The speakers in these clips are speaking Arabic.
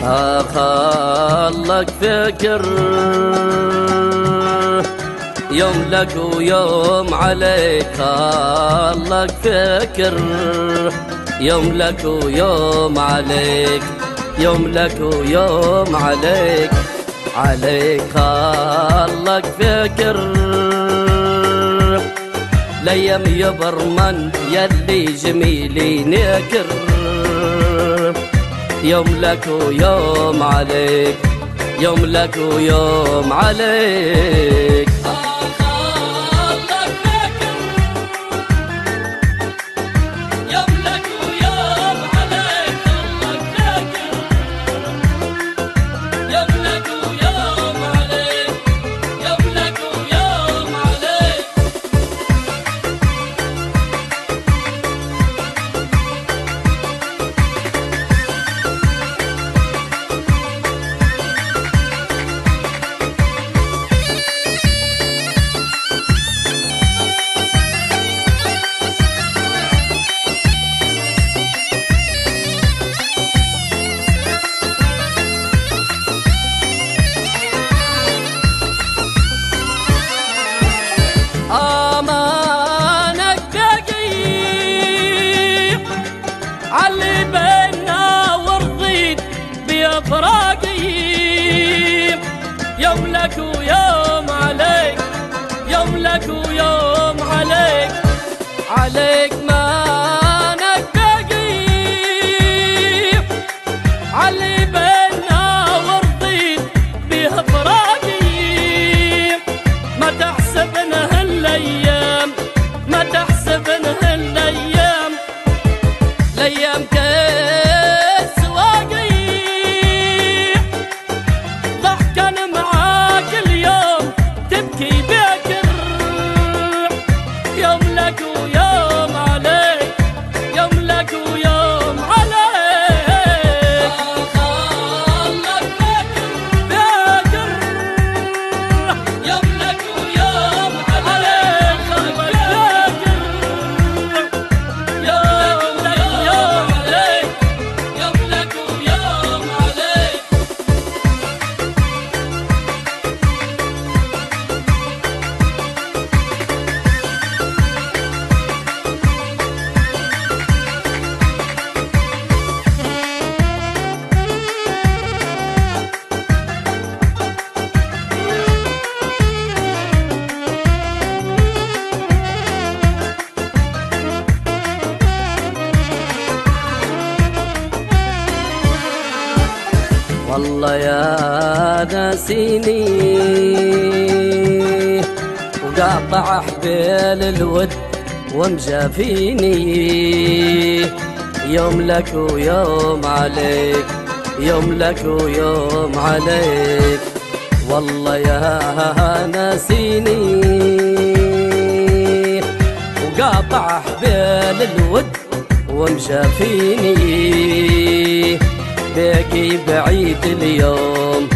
خلك فكر يوم لك ويوم عليك، خلك فكر يوم لك ويوم عليك، يوم لك ويوم عليك، عليك خلك فكر ليام يبرمن يلي جميلي نكر، يوم لك ويوم عليك، يوم لك ويوم عليك. علي بينا ورضيت بأفراقي، يوم لك ويوم عليك، يوم لك ويوم عليك، عليك ما نكاقي. علي بينا ورضيت بأفراقي، ما تحسبنا هالأيام، ما تحسبنا هالأيام، الأيام كالسواقي. ضحكا معاك اليوم تبكي باكر، يوم لك ويوم عليك، يوم لك ويوم عليك. خلك باكر باكر، يوم لك ويوم عليك، خلك باكر والله يا ناسيني وقاطع حبيل الود ومجافيني، يوم لك ويوم عليك، يوم لك ويوم عليك. والله يا ناسيني وقاطع حبيل الود ومجافيني، باقي بعيد اليوم،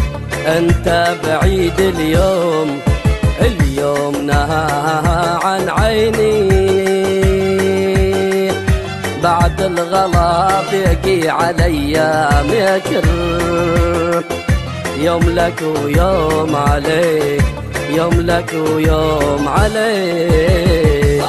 انت بعيد اليوم، اليوم نهى عن عيني. بعد الغلا باقي عليا مكر، يوم لك ويوم عليك، يوم لك ويوم عليك.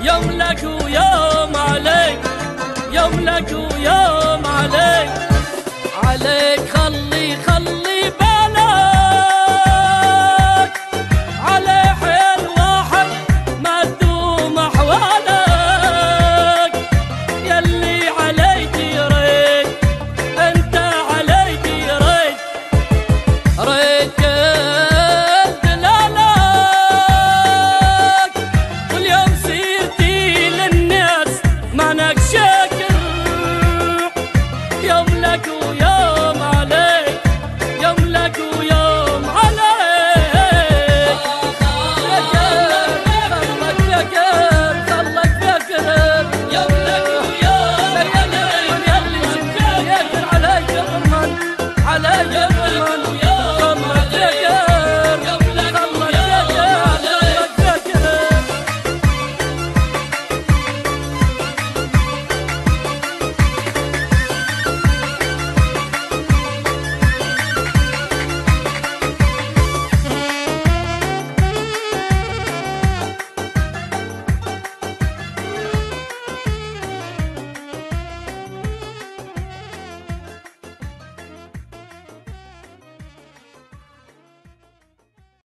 يوم لك ويوم عليك، يوم لك